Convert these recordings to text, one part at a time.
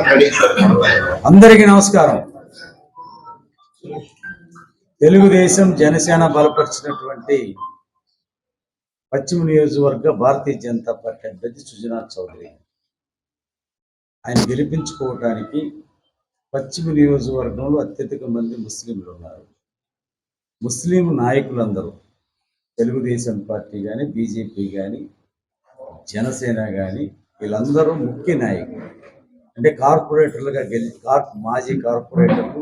అందరికీ నమస్కారం. తెలుగుదేశం జనసేన బలపరిచినటువంటి పశ్చిమ నియోజకవర్గ భారతీయ జనతా పార్టీ అభ్యర్థి సుజనా చౌదరి ఆయన గెలిపించుకోవడానికి పశ్చిమ నియోజకవర్గంలో అత్యధిక మంది ముస్లింలు ఉన్నారు. ముస్లిం నాయకులందరూ తెలుగుదేశం పార్టీ కానీ, బీజేపీ కానీ, జనసేన కానీ వీళ్ళందరూ ముఖ్య నాయకులు. అంటే కార్పొరేటర్లుగా మాజీ కార్పొరేటర్లు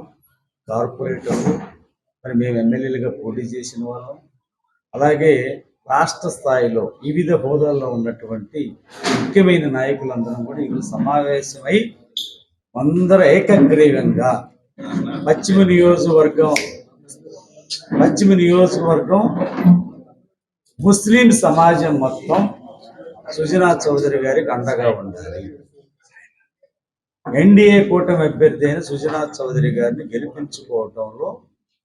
మరి మేము ఎమ్మెల్యేలుగా పోటీ చేసిన వాళ్ళం. అలాగే రాష్ట్ర స్థాయిలో వివిధ హోదాల్లో ఉన్నటువంటి ముఖ్యమైన నాయకులందరం కూడా ఈరోజు సమావేశమై అందరూ ఏకగ్రీవంగా పశ్చిమ నియోజకవర్గం ముస్లిం సమాజం మొత్తం సుజనా చౌదరి గారికి అండగా ఉండాలి. ఎన్డీఏ కూటమి అభ్యర్థి అయిన సుజనా చౌదరి గారిని గెలిపించుకోవడంలో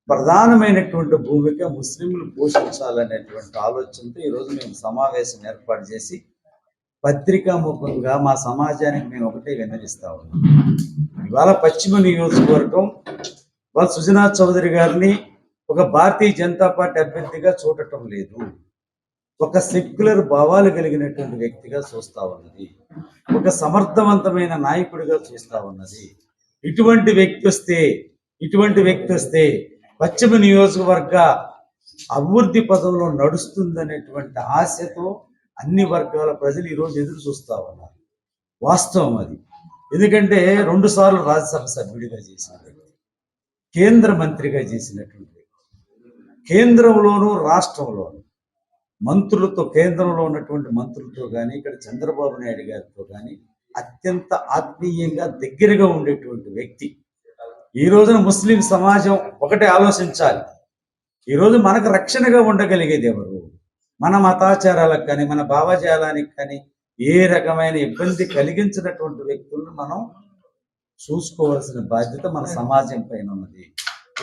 ప్రధానమైనటువంటి భూమిక ముస్లింలు పోషించాలనేటువంటి ఆలోచనతో ఈరోజు మేము సమావేశం ఏర్పాటు చేసి పత్రికాముఖంగా మా సమాజానికి మేము ఒకటే విన్నవిస్తా ఉన్నాం. ఇవాళ పశ్చిమ నియోజకవర్గం వాళ్ళ సుజనా చౌదరి గారిని ఒక భారతీయ జనతా పార్టీ అభ్యర్థిగా చూడటం లేదు, ఒక సెక్యులర్ భావాలు కలిగినటువంటి వ్యక్తిగా చూస్తా ఉన్నది, ఒక సమర్థవంతమైన నాయకుడిగా చూస్తా ఉన్నది. ఇటువంటి వ్యక్తి వస్తే పశ్చిమ నియోజకవర్గ అభివృద్ధి పదంలో నడుస్తుందనేటువంటి ఆశతో అన్ని వర్గాల ప్రజలు ఈరోజు ఎదురు చూస్తా ఉన్నారు. వాస్తవం అది. ఎందుకంటే 2 సార్లు రాజ్యసభ సభ్యుడిగా చేసిన వ్యక్తి, కేంద్ర మంత్రిగా చేసినటువంటి వ్యక్తి, కేంద్రంలోనూ రాష్ట్రంలోనూ మంత్రులతో, కేంద్రంలో ఉన్నటువంటి మంత్రులతో కానీ, ఇక్కడ చంద్రబాబు నాయుడు గారితో కానీ అత్యంత ఆత్మీయంగా దగ్గరగా ఉండేటువంటి వ్యక్తి. ఈ రోజున ముస్లిం సమాజం ఒకటే ఆలోచించాలి. ఈరోజు మనకు రక్షణగా ఉండగలిగేది ఎవరు? మన మతాచారాలకు కానీ, మన భావజాలానికి కానీ ఏ రకమైన ఇబ్బంది కలిగించినటువంటి వ్యక్తులను మనం చూసుకోవాల్సిన బాధ్యత మన సమాజం పైన ఉన్నది.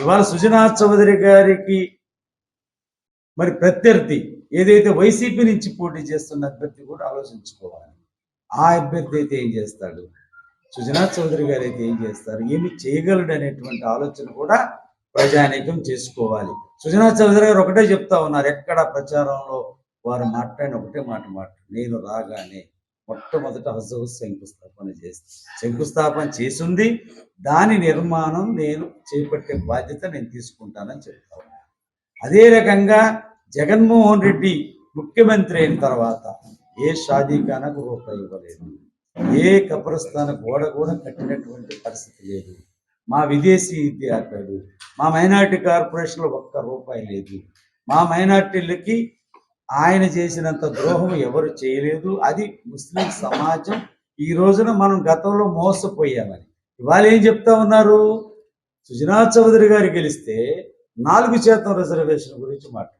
ఇవాళ సుజనా చౌదరి గారికి మరి ప్రత్యర్థి ఏదైతే వైసీపీ నుంచి పోటీ చేస్తున్న అభ్యర్థి కూడా ఆలోచించుకోవాలి. ఆ అభ్యర్థి అయితే ఏం చేస్తాడు, సుజనా చౌదరి గారు అయితే ఏం చేస్తారు, ఏమి చేయగలడు అనేటువంటి ఆలోచన కూడా ప్రజానీకం చేసుకోవాలి. సుజనా చౌదరి గారు ఒకటే చెప్తా ఉన్నారు, ఎక్కడ ప్రచారంలో వారు మాట్లాడిన ఒకటే మాట నేను రాగానే మొట్టమొదట హజ్ హౌస్ శంకుస్థాపన చేసింది, దాని నిర్మాణం నేను చేపట్టే బాధ్యత నేను తీసుకుంటానని చెప్తా ఉన్నాను. అదే రకంగా జగన్మోహన్ రెడ్డి ముఖ్యమంత్రి అయిన తర్వాత ఏ షాదీఖానాకు రూపాయి ఇవ్వలేదు, ఏ కబ్రస్థాన గోడ కూడా కట్టినటువంటి పరిస్థితి లేదు, మా విదేశీ విద్య ఆపాడు, మా మైనార్టీ కార్పొరేషన్లో ఒక్క రూపాయి లేదు, మా మైనార్టీలకి ఆయన చేసినంత ద్రోహం ఎవరు చేయలేదు. అది ముస్లిం సమాజం ఈ రోజున మనం గతంలో మోసపోయామని ఇవాళ ఏం చెప్తా ఉన్నారు, సుజనా చౌదరి గారు గెలిస్తే 4% రిజర్వేషన్ గురించి మాట్లాడారు.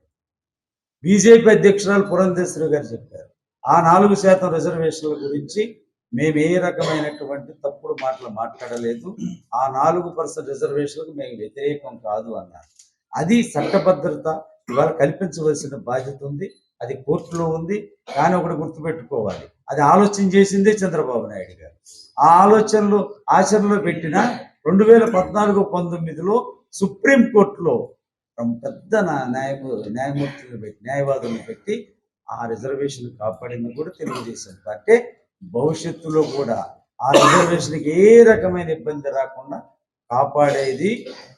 బీజేపీ అధ్యక్షురాలు పురంధేశ్వరి గారు చెప్పారు, ఆ 4% రిజర్వేషన్ల గురించి మేము ఏ రకమైనటువంటి తప్పుడు మాటలు మాట్లాడలేదు, ఆ 4% రిజర్వేషన్లకు మేము వ్యతిరేకం కాదు అన్నారు. అది చట్టభద్రత ఇవాళ కల్పించవలసిన బాధ్యత ఉంది, అది కోర్టులో ఉంది. కానీ ఒకటి గుర్తుపెట్టుకోవాలి, అది ఆలోచన చేసిందే చంద్రబాబు నాయుడు గారు. ఆ ఆలోచనలు ఆచరణలో పెట్టిన 2014-19లో సుప్రీంకోర్టులో పెద్ద న్యాయవాదులను పెట్టి ఆ రిజర్వేషన్ కాపాడింది కూడా తెలుగుదేశం పార్టీ. భవిష్యత్తులో కూడా ఆ రిజర్వేషన్కి ఏ రకమైన ఇబ్బంది రాకుండా కాపాడేది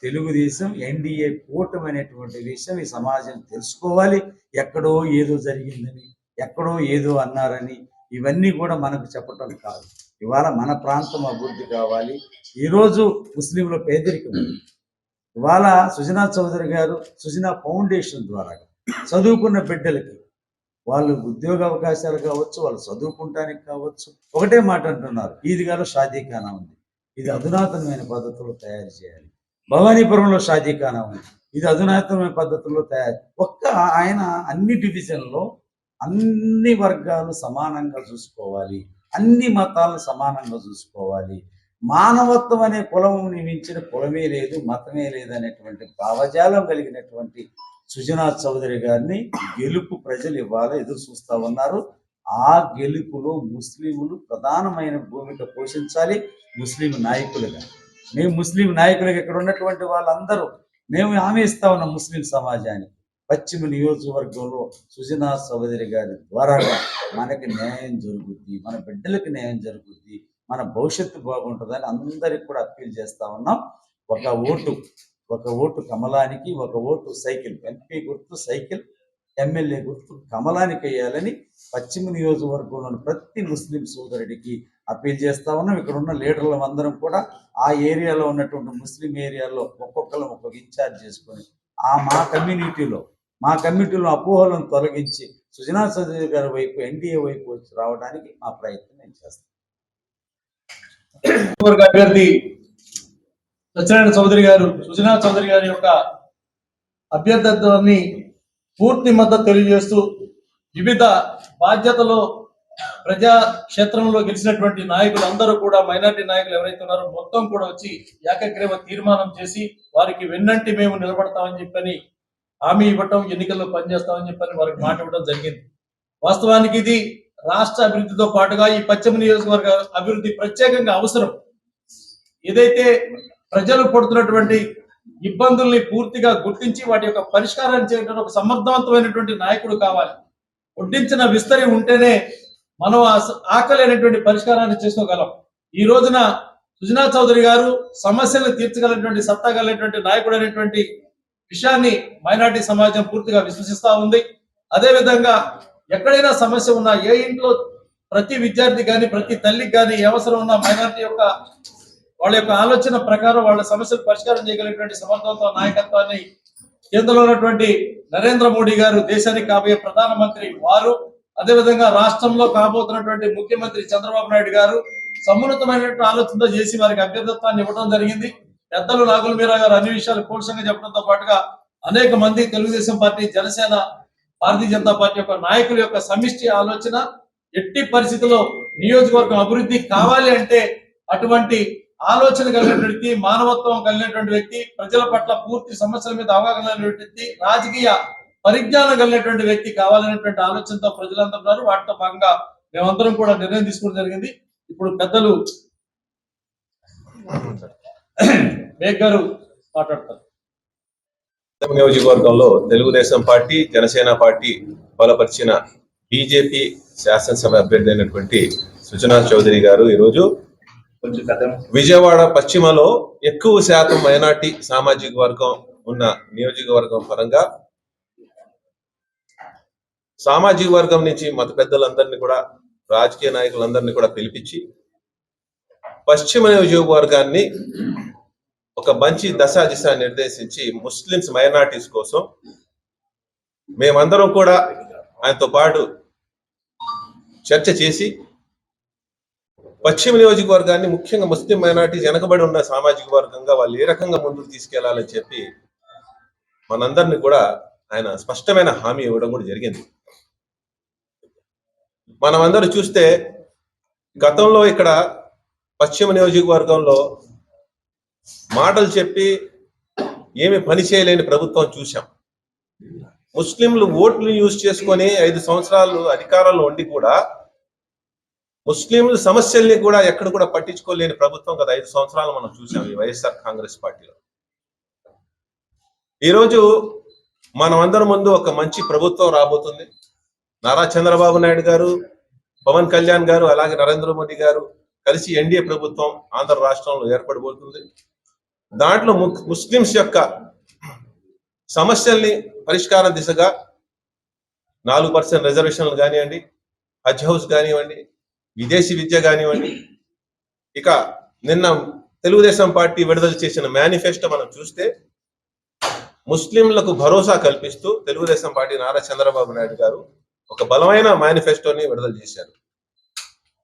తెలుగుదేశం, ఎన్డీఏ కూటమి అనేటువంటి విషయం ఈ సమాజం తెలుసుకోవాలి. ఎక్కడో ఏదో జరిగిందని, ఎక్కడో ఏదో అన్నారని ఇవన్నీ కూడా మనకు చెప్పటం కాదు. ఇవాళ మన ప్రాంతం అభివృద్ధి కావాలి. ఈరోజు ముస్లింల పేదరికం ఉంది. ఇవాళ సుజనా చౌదరి గారు సుజనా ఫౌండేషన్ ద్వారా చదువుకున్న బిడ్డలకి వాళ్ళు ఉద్యోగ అవకాశాలు కావచ్చు, వాళ్ళు చదువుకుంటానికి కావచ్చు, ఒకటే మాట అంటున్నారు, ఈద్గాలో షాదీఖానా ఉంది, ఇది అధునాతనమైన పద్ధతుల్లో తయారు చేయాలి. భవానీపురంలో షాదీఖానా ఉంది, ఇది అధునాతనమైన పద్ధతుల్లో తయారు. ఆయన అన్ని డివిజన్లో అన్ని వర్గాలు సమానంగా చూసుకోవాలి, అన్ని మతాలను సమానంగా చూసుకోవాలి. మానవత్వం అనే కులం మించిన కులమే లేదు, మతమే లేదు అనేటువంటి భావజాలం కలిగినటువంటి సుజనా చౌదరి గారిని గెలుపు ప్రజలు ఇవాళ ఎదురు చూస్తూ ఉన్నారు. ఆ గెలుపులో ముస్లింలు ప్రధానమైన భూమిక పోషించాలి. ముస్లిం నాయకులుగా మేము ముస్లిం నాయకులుగా ఇక్కడ ఉన్నటువంటి వాళ్ళందరూ మేము హామీ ఇస్తా ఉన్నాం ముస్లిం సమాజానికి. పశ్చిమ నియోజకవర్గంలో సుజనా చౌదరి గారి ద్వారా మనకి న్యాయం జరుగుద్ది, మన బిడ్డలకి న్యాయం జరుగుద్ది, మన భవిష్యత్తు బాగుంటుందని అందరికి కూడా అప్పీల్ చేస్తా ఉన్నాం. ఒక ఓటు కమలానికి, ఒక ఓటు సైకిల్, ఎంపీ గుర్తు సైకిల్, ఎమ్మెల్యే గుర్తు కమలానికి వేయాలని పశ్చిమ నియోజకవర్గంలోని ప్రతి ముస్లిం సోదరుడికి అప్పీల్ చేస్తా ఉన్నాం. ఇక్కడ ఉన్న లీడర్లు అందరం కూడా ఆ ఏరియాలో ఉన్నటువంటి ముస్లిం ఏరియాలో ఒక్కొక్కరు ఒక్కొక్క ఇన్ఛార్జ్ చేసుకొని మా కమిటీలో అపోహలను తొలగించి సుజనా చౌదరి గారి వైపు, ఎన్డీఏ వైపు వచ్చి రావడానికి మా ప్రయత్నం నేను చేస్తాను. అభ్యర్థి సత్యనారాయణ చౌదరి గారు సుజనా చౌదరి గారి యొక్క అభ్యర్థిత్వాన్ని పూర్తి మద్దతు తెలియజేస్తూ వివిధ బాధ్యతలో ప్రజా క్షేత్రంలో గెలిచినటువంటి నాయకులు అందరూ కూడా, మైనార్టీ నాయకులు ఎవరైతే ఉన్నారో మొత్తం కూడా వచ్చి ఏకగ్రీవ తీర్మానం చేసి వారికి వెన్నంటి మేము నిలబడతామని చెప్పని హామీ ఇవ్వటం, ఎన్నికల్లో పనిచేస్తామని చెప్పని వారికి మాట ఇవ్వడం జరిగింది. వాస్తవానికి ఇది రాష్ట్ర అభివృద్ధితో పాటుగా ఈ పశ్చిమ నియోజకవర్గ అభివృద్ధి ప్రత్యేకంగా అవసరం. ఏదైతే ప్రజలు పడుతున్నటువంటి ఇబ్బందుల్ని పూర్తిగా గుర్తించి వాటి యొక్క పరిష్కారం చేయడం ఒక సమర్థవంతమైనటువంటి నాయకుడు కావాలి. వడ్డించిన విస్తరి ఉంటేనే మనం ఆకలి అనేటువంటి పరిష్కారాన్ని చేసుకోగలం. ఈ రోజున సుజనా చౌదరి గారు సమస్యలను తీర్చగలిగినటువంటి సత్తా కలిగినటువంటి నాయకుడు అనేటువంటి విషయాన్ని మైనార్టీ సమాజం పూర్తిగా విశ్వసిస్తా ఉంది. అదేవిధంగా ఎక్కడైనా సమస్య ఉన్నా, ఏ ఇంట్లో ప్రతి విద్యార్థి కానీ ప్రతి తల్లికి కానీ ఏ అవసరం ఉన్నా మైనార్టీ యొక్క వాళ్ళ యొక్క ఆలోచన ప్రకారం వాళ్ళ సమస్యలు పరిష్కారం చేయగలిగినటువంటి సమర్థవంత నాయకత్వాన్ని కేంద్రంలో ఉన్నటువంటి నరేంద్ర మోడీ గారు, దేశానికి కాబోయే ప్రధానమంత్రి వారు, అదేవిధంగా రాష్ట్రంలో కాబోతున్నటువంటి ముఖ్యమంత్రి చంద్రబాబు నాయుడు గారు సమున్నతమైనటువంటి ఆలోచనతో చేసి వారికి అభ్యర్థిత్వాన్ని ఇవ్వడం జరిగింది. పెద్దలు నాగుల మీరా గారు అన్ని విషయాలు కూల్సంగా చెప్పడంతో పాటుగా అనేక మంది తెలుగుదేశం పార్టీ, జనసేన, భారతీయ జనతా పార్టీ యొక్క నాయకుల యొక్క సమిష్టి ఆలోచన, ఎట్టి పరిస్థితుల్లో నియోజకవర్గం అభివృద్ధి కావాలి అంటే అటువంటి ఆలోచన కలిగినటువంటి వ్యక్తి, మానవత్వం కలిగినటువంటి వ్యక్తి, ప్రజల పట్ల పూర్తి సమస్యల మీద అవగాహన కలిగినటువంటి వ్యక్తి, రాజకీయ పరిజ్ఞానం కలిగినటువంటి వ్యక్తి కావాలనేటువంటి ఆలోచనతో ప్రజలందరూ ఉన్నారు. వాటితో భాగంగా మేమందరం కూడా నిర్ణయం తీసుకోవడం జరిగింది. ఇప్పుడు పెద్దలు మేఘ్ గారు మాట్లాడతారు. నియోజకవర్గంలో తెలుగుదేశం పార్టీ, జనసేన పార్టీ బలపరిచిన బీజేపీ శాసనసభ అభ్యర్థి అయినటువంటి సుజనా చౌదరి గారు ఈరోజు విజయవాడ పశ్చిమలో ఎక్కువ శాతం మైనార్టీ సామాజిక వర్గం ఉన్న నియోజకవర్గం పరంగా సామాజిక వర్గం నుంచి మత పెద్దలందరినీ కూడా, రాజకీయ నాయకులందరినీ కూడా పిలిపించి పశ్చిమ నియోజకవర్గాన్ని ఒక మంచి దిశ నిర్దేశించి ముస్లిమ్స్ మైనార్టీస్ కోసం మేమందరం కూడా ఆయనతో పాటు చర్చ చేసి పశ్చిమ నియోజకవర్గాన్ని ముఖ్యంగా ముస్లిం మైనార్టీస్ వెనకబడి ఉన్న సామాజిక వర్గంగా వాళ్ళు ఏ రకంగా ముందుకు తీసుకెళ్లాలని చెప్పి మనందరినీ కూడా ఆయన స్పష్టమైన హామీ ఇవ్వడం కూడా జరిగింది. మనమందరూ చూస్తే గతంలో ఇక్కడ పశ్చిమ నియోజకవర్గంలో మాటలు చెప్పి ఏమి పని చేయలేని ప్రభుత్వం చూశాం. ముస్లింలు ఓట్లు యూజ్ చేసుకొని 5 సంవత్సరాలు అధికారంలో ఉండి కూడా ముస్లింల సమస్యల్ని కూడా ఎక్కడ కూడా పట్టించుకోలేని ప్రభుత్వం గత 5 సంవత్సరాలు మనం చూసాం ఈ వైఎస్ఆర్ కాంగ్రెస్ పార్టీలో. ఈరోజు మనం అందరి ముందు ఒక మంచి ప్రభుత్వం రాబోతుంది. నారా చంద్రబాబు నాయుడు గారు, పవన్ కళ్యాణ్ గారు, అలాగే నరేంద్ర మోడీ గారు కలిసి ఎన్డీఏ ప్రభుత్వం ఆంధ్ర రాష్ట్రంలో ఏర్పడబోతుంది. దాంట్లో ముస్లింస్ యొక్క సమస్యల్ని పరిష్కారం దిశగా 4% రిజర్వేషన్లు కానివ్వండి, హజ్ హౌస్ కానివ్వండి, విదేశీ విద్య కానివ్వండి, ఇక నిన్న తెలుగుదేశం పార్టీ విడుదల చేసిన మేనిఫెస్టో మనం చూస్తే ముస్లింలకు భరోసా కల్పిస్తూ తెలుగుదేశం పార్టీ నారా చంద్రబాబు నాయుడు గారు ఒక బలమైన మేనిఫెస్టోని విడుదల చేశారు.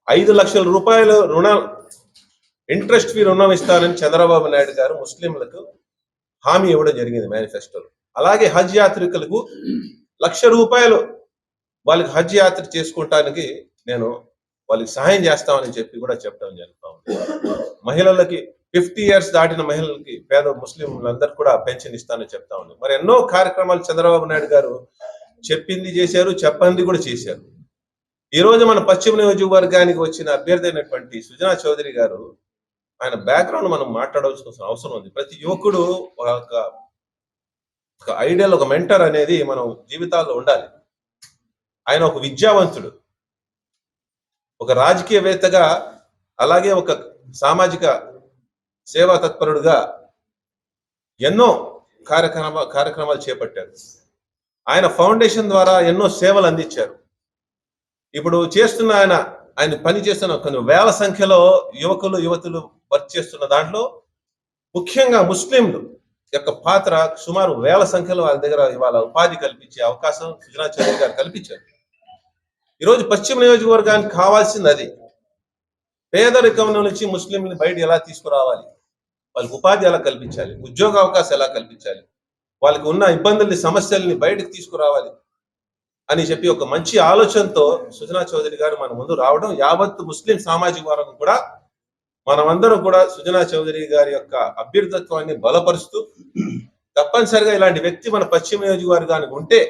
5 లక్షల రూపాయలు ఇంట్రెస్ట్ ఫ్రీ రుణం ఇస్తారని చంద్రబాబు నాయుడు గారు ముస్లింలకు హామీ ఇవ్వడం జరిగింది మేనిఫెస్టోలో. అలాగే హజ్ యాత్రికులకు 1,00,000 రూపాయలు వాళ్ళకి హజ్ యాత్ర చేసుకోవటానికి నేను వాళ్ళకి సహాయం చేస్తామని చెప్పి కూడా చెప్పడం జరుగుతూ ఉంది. మహిళలకి 50 ఇయర్స్ దాటిన మహిళలకి, పేద ముస్లింలందరూ కూడా పెన్షన్ ఇస్తానని చెప్తా ఉంది. మరి ఎన్నో కార్యక్రమాలు చంద్రబాబు నాయుడు గారు చెప్పింది చేశారు, చెప్పంది కూడా చేశారు. ఈ రోజు మన పశ్చిమ నియోజకవర్గానికి వచ్చిన అభ్యర్థి అయినటువంటి సుజనా చౌదరి గారు, ఆయన బ్యాక్గ్రౌండ్ మనం మాట్లాడవలసిన అవసరం ఉంది. ప్రతి యువకుడు ఒక ఐడియల్, ఒక మెంటర్ అనేది మనం జీవితాల్లో ఉండాలి. ఆయన ఒక విద్యావంతుడు, ఒక రాజకీయవేత్తగా, అలాగే ఒక సామాజిక సేవా తత్పరుడుగా ఎన్నో కార్యక్రమాలు చేపట్టారు. ఆయన ఫౌండేషన్ ద్వారా ఎన్నో సేవలు అందించారు. ఇప్పుడు చేస్తున్న ఆయన పని చేస్తున్న కొన్ని వేల సంఖ్యలో యువకులు యువతులు వర్క్ చేస్తున్న దాంట్లో ముఖ్యంగా ముస్లింలు యొక్క పాత్ర సుమారు వేల సంఖ్యలో వాళ్ళ దగ్గర ఇవాళ ఉపాధి కల్పించే అవకాశం సుజనా చౌదరి గారు కల్పించారు. ఈరోజు పశ్చిమ నియోజకవర్గానికి కావాల్సింది అది. పేదరికం నుంచి ముస్లింని బయట ఎలా తీసుకురావాలి, వాళ్ళకి ఉపాధి ఎలా కల్పించాలి, ఉద్యోగ అవకాశం ఎలా కల్పించాలి, వాళ్ళకి ఉన్న ఇబ్బందుల్ని సమస్యల్ని బయటకు తీసుకురావాలి అని చెప్పి ఒక మంచి ఆలోచనతో సుజనా చౌదరి గారు మన ముందు రావడం, యావత్ ముస్లిం సామాజిక వర్గం కూడా మనమందరం కూడా సుజనా చౌదరి గారి యొక్క అభ్యర్థత్వాన్ని బలపరుస్తూ, తప్పనిసరిగా ఇలాంటి వ్యక్తి మన పశ్చిమ నియోజకవర్గానికి ఉంటే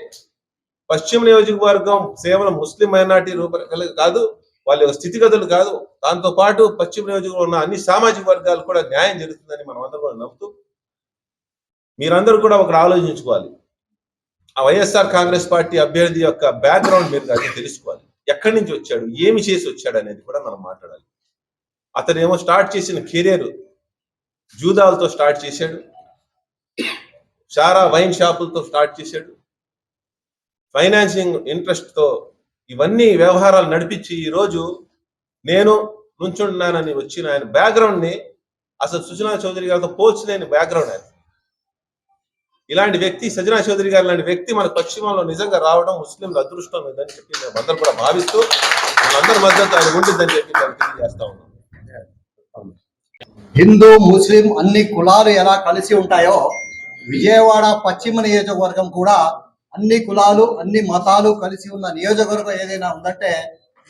పశ్చిమ నియోజకవర్గం కేవలం ముస్లిం మైనార్టీ రూపకలు కాదు, వాళ్ళ యొక్క స్థితిగతులు కాదు, దాంతో పాటు పశ్చిమ నియోజకవర్గంలో ఉన్న అన్ని సామాజిక వర్గాలు కూడా న్యాయం జరుగుతుందని మనం అందరం కూడా నమ్ముతూ, మీరందరూ కూడా ఒకటి ఆలోచించుకోవాలి. ఆ వైఎస్ఆర్ కాంగ్రెస్ పార్టీ అభ్యర్థి యొక్క బ్యాక్గ్రౌండ్ మీరు అది తెలుసుకోవాలి. ఎక్కడి నుంచి వచ్చాడు, ఏమి చేసి వచ్చాడు అనేది కూడా మనం మాట్లాడాలి. అతను ఏమో స్టార్ట్ చేసిన కెరీర్ జూదాలతో స్టార్ట్ చేశాడు, షారా వైన్ షాపులతో స్టార్ట్ చేశాడు, ఫైనాన్సింగ్ ఇంట్రెస్ట్తో ఇవన్నీ వ్యవహారాలు నడిపించి ఈరోజు నేను నుంచున్నానని వచ్చిన ఆయన బ్యాక్గ్రౌండ్ని అసలు సుజనా చౌదరి గారితో పోల్చలేని బ్యాక్గ్రౌండ్ ఆయన. ఇలాంటి వ్యక్తి సుజనా చౌదరి గారు లాంటి వ్యక్తి మన పశ్చిమంలో నిజంగా రావడం ముస్లింల అదృష్టం లేదని చెప్పి మేము అందరూ కూడా భావిస్తూ మనందరి మద్దతు ఆయన ఉంటుందని చెప్పి మేము తెలియజేస్తా ఉన్నాం. హిందూ ముస్లిం అన్ని కులాలు ఎలా కలిసి ఉంటాయో విజయవాడ పశ్చిమ నియోజకవర్గం కూడా అన్ని కులాలు అన్ని మతాలు కలిసి ఉన్న నియోజకవర్గం ఏదైనా ఉందంటే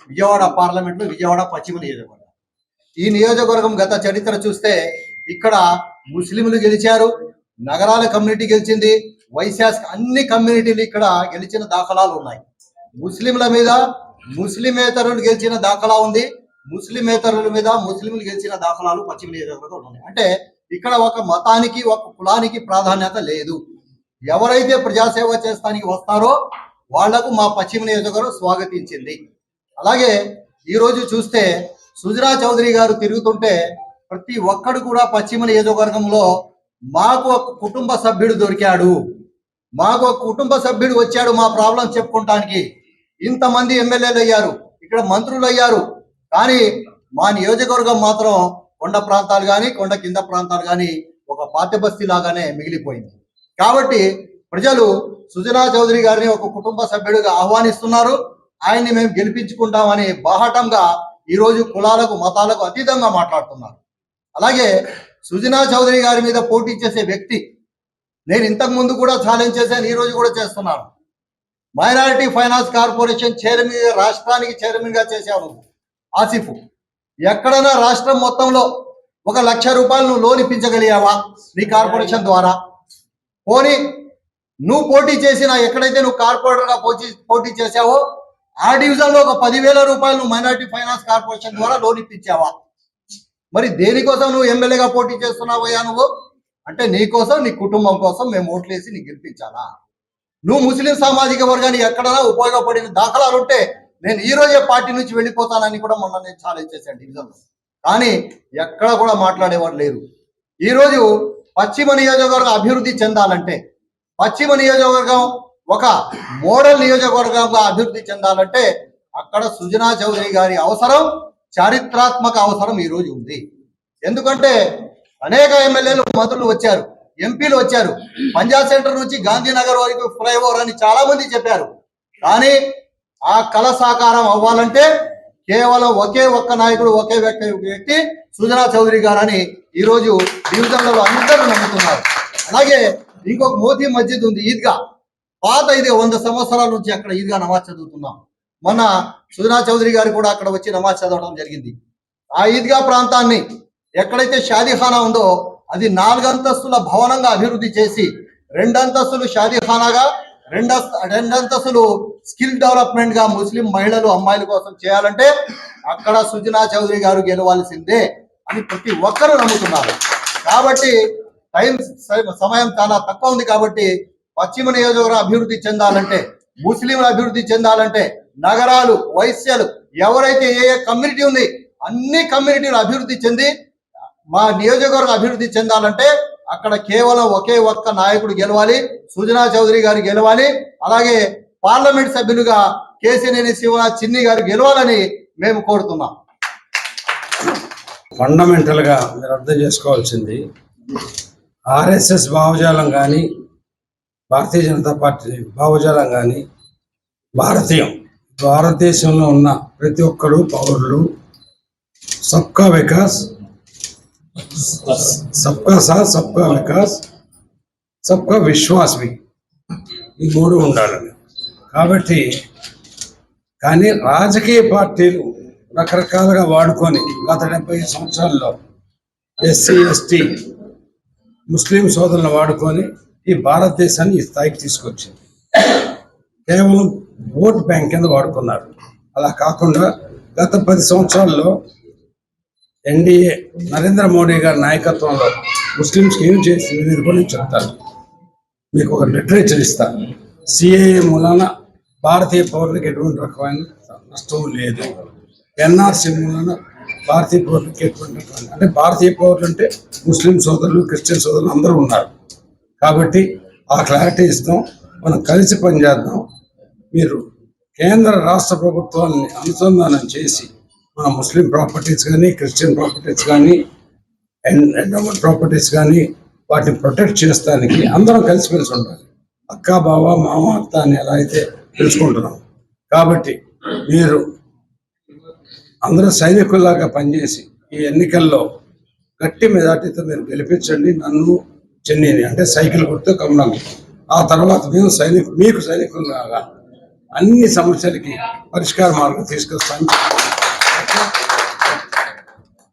విజయవాడ పార్లమెంట్లో విజయవాడ పశ్చిమ నియోజకవర్గం. ఈ నియోజకవర్గం గత చరిత్ర చూస్తే ఇక్కడ ముస్లింలు గెలిచారు, నగరాల కమ్యూనిటీ గెలిచింది, వైశాఖ అన్ని కమ్యూనిటీలు ఇక్కడ గెలిచిన దాఖలాలు ఉన్నాయి. ముస్లింల మీద ముస్లిమేతరులు గెలిచిన దాఖలా ఉంది, ముస్లిమేతరుల మీద ముస్లింలు గెలిచిన దాఖలాలు పశ్చిమ నియోజకవర్గంలో ఉన్నాయి. అంటే ఇక్కడ ఒక మతానికి ఒక కులానికి ప్రాధాన్యత లేదు. ఎవరైతే ప్రజాసేవ చేస్తానికి వస్తారో వాళ్లకు మా పశ్చిమ నియోజకవర్గం స్వాగతించింది. అలాగే ఈరోజు చూస్తే సుజనా చౌదరి గారు తిరుగుతుంటే ప్రతి ఒక్కడు కూడా పశ్చిమ నియోజకవర్గంలో మాకు ఒక కుటుంబ సభ్యుడు దొరికాడు, మాకు ఒక కుటుంబ సభ్యుడు వచ్చాడు మా ప్రాబ్లం చెప్పుకోవటానికి. ఇంతమంది ఎమ్మెల్యేలు అయ్యారు, ఇక్కడ మంత్రులు అయ్యారు, కానీ మా నియోజకవర్గం మాత్రం కొండ ప్రాంతాలు కానీ కొండ కింద ప్రాంతాలు కానీ ఒక పాఠ్యబస్తీ లాగానే మిగిలిపోయింది. కాబట్టి ప్రజలు సుజనా చౌదరి గారిని ఒక కుటుంబ సభ్యుడిగా ఆహ్వానిస్తున్నారు. ఆయన్ని మేము గెలిపించుకుంటామని బాహాటంగా ఈరోజు కులాలకు మతాలకు అతీతంగా మాట్లాడుతున్నారు. అలాగే సుజనా చౌదరి గారి మీద పోటీ చేసే వ్యక్తి నేను ఇంతకు ముందు కూడా ఛాలెంజ్ చేశాను, ఈ రోజు కూడా చేస్తున్నాను. మైనారిటీ ఫైనాన్స్ కార్పొరేషన్ చైర్మన్, రాష్ట్రానికి చైర్మన్ గా చేశావు ఆసిఫ్. ఎక్కడైనా రాష్ట్రం మొత్తంలో 1 లక్ష రూపాయలు నువ్వు లోన్ ఇప్పించగలిగావా నీ కార్పొరేషన్ ద్వారా? పోనీ నువ్వు పోటీ చేసిన ఎక్కడైతే నువ్వు కార్పొరేటర్గా పోటీ చేశావో ఆ డివిజన్ లో 10,000 రూపాయలు నువ్వు మైనారిటీ ఫైనాన్స్ కార్పొరేషన్ ద్వారా లోన్ ఇప్పించావా? మరి దేనికోసం నువ్వు ఎమ్మెల్యేగా పోటీ చేస్తున్నావయ్యా నువ్వు? అంటే నీ కోసం నీ కుటుంబం కోసం మేము ఓట్లేసి నీకు గెలిపించాలా? నువ్వు ముస్లిం సామాజిక వర్గానికి ఎక్కడైనా ఉపయోగపడిన దాఖలాలు ఉంటే నేను ఈ రోజే పార్టీ నుంచి వెళ్ళిపోతానని కూడా మొన్న నేను ఛాలెంజ్ చేశాను డివిజన్లో. కానీ ఎక్కడ కూడా మాట్లాడేవారు లేరు. ఈరోజు పశ్చిమ నియోజకవర్గం అభివృద్ధి చెందాలంటే, పశ్చిమ నియోజకవర్గం ఒక మోడల్ నియోజకవర్గంగా అభివృద్ధి చెందాలంటే అక్కడ సుజనా చౌదరి గారి అవసరం, చారిత్రాత్మక అవసరం ఈరోజు ఉంది. ఎందుకంటే అనేక ఎమ్మెల్యేలు మంత్రులు వచ్చారు, ఎంపీలు వచ్చారు, పంజాబ్ సెంటర్ నుంచి గాంధీనగర్ వరకు ఫ్లైఓవర్ అని చాలా మంది చెప్పారు. కానీ ఆ కళ సాకారం అవ్వాలంటే కేవలం ఒకే ఒక్క నాయకుడు, ఒకే వ్యక్తి సుజనా చౌదరి గారు అని ఈరోజు డివిజన్లలో అందరూ నమ్ముతున్నారు. అలాగే ఇంకొక మోతీ మస్జిద్ ఉంది, ఈద్గా పాత, ఇది 100 సంవత్సరాల నుంచి అక్కడ ఈద్గా నమాజ్ చదువుతున్నాం. మొన్న సుజనా చౌదరి గారు కూడా అక్కడ వచ్చి నమాజ్ చదవడం జరిగింది. ఆ ఈద్గా ప్రాంతాన్ని ఎక్కడైతే షాదీఖానా ఉందో అది 4 అంతస్తుల భవనంగా అభివృద్ధి చేసి 2 అంతస్తులు షాదీఖానాగా, 2 అంతస్తులు స్కిల్ డెవలప్మెంట్ గా ముస్లిం మహిళలు అమ్మాయిల కోసం చేయాలంటే అక్కడ సుజనా చౌదరి గారు గెలవాల్సిందే అని ప్రతి ఒక్కరూ నమ్ముతున్నారు. కాబట్టి సమయం చాలా తక్కువ ఉంది. కాబట్టి పశ్చిమ నియోజకవర్గం అభివృద్ధి చెందాలంటే, ముస్లింలు అభివృద్ధి చెందాలంటే, నగరాలు, వైశ్యాలు ఎవరైతే ఏ కమ్యూనిటీ ఉంది అన్ని కమ్యూనిటీలు అభివృద్ధి చెంది మా నియోజకవర్గం అభివృద్ధి చెందాలంటే అక్కడ కేవలం ఒకే ఒక్క నాయకుడు గెలవాలి, సుజనా చౌదరి గారు గెలవాలి. అలాగే పార్లమెంట్ సభ్యులుగా కేశినేని శివనాథ్ చిన్ని గారు గెలవాలని మేము కోరుతున్నాం. ఫండమెంటల్ గా మీరు అర్థం చేసుకోవాల్సింది, ఆర్ఎస్ఎస్ భావజాలం కానీ, భారతీయ జనతా పార్టీ భావజాలం కానీ భారతదేశంలో ఉన్న ప్రతి ఒక్కరు పౌరులు సబ్కా వికాస్, సబ్కా సాత్, సబ్కా వికాస్, సబ్కా విశ్వాస్ ఈ మూడు ఉండాలని. కాబట్టి కానీ రాజకీయ పార్టీలు రకరకాలుగా వాడుకొని గత 70 సంవత్సరాల్లో ఎస్సీ ఎస్టీ ముస్లిం సోదరులను వాడుకొని ఈ భారతదేశాన్ని ఈ స్థాయికి తీసుకొచ్చింది. కేవలం ఓట్ బ్యాంక్ కింద వాడుకున్నారు. అలా కాకుండా గత 10 సంవత్సరాల్లో ఎన్డీఏ నరేంద్ర మోడీ గారి నాయకత్వంలో ముస్లింస్కి ఏం చేసి మీరు కూడా చెప్తారు. మీకు ఒక లిటరేచర్ ఇస్తాను. సిఏఏ మూలాన భారతీయ పౌరులకు ఎటువంటి రకమైన నష్టం లేదు. ఎన్ఆర్సీ మూలాన భారతీయ పౌరులకు ఎటువంటి అంటే భారతీయ పౌరులు అంటే ముస్లిం సోదరులు, క్రిస్టియన్ సోదరులు అందరూ ఉన్నారు. కాబట్టి ఆ క్లారిటీ ఇస్తాం. మనం కలిసి పనిచేద్దాం. మీరు కేంద్ర రాష్ట్ర ప్రభుత్వాన్ని అనుసంధానం చేసి మన ముస్లిం ప్రాపర్టీస్ కానీ, క్రిస్టియన్ ప్రాపర్టీస్ కానీ, ఎండోమెంట్ ప్రాపర్టీస్ కానీ వాటిని ప్రొటెక్ట్ చేస్తానికి అందరం కలిసిమెలిసి ఉండాలి. అక్క, బావ, మామ, అత్త అని ఎలా అయితే తెలుసుకుంటున్నాం. కాబట్టి మీరు అందరూ సైనికుల్లాగా పనిచేసి ఈ ఎన్నికల్లో గట్టి మెజార్టీతో మీరు గెలిపించండి నన్ను, చెన్నీని. అంటే సైకిల్ గుర్తు, కమలం. ఆ తర్వాత మేము మీకు సైనికుల్లాగా అన్ని సమస్యలకి పరిష్కార మార్గం తీసుకొస్తాను.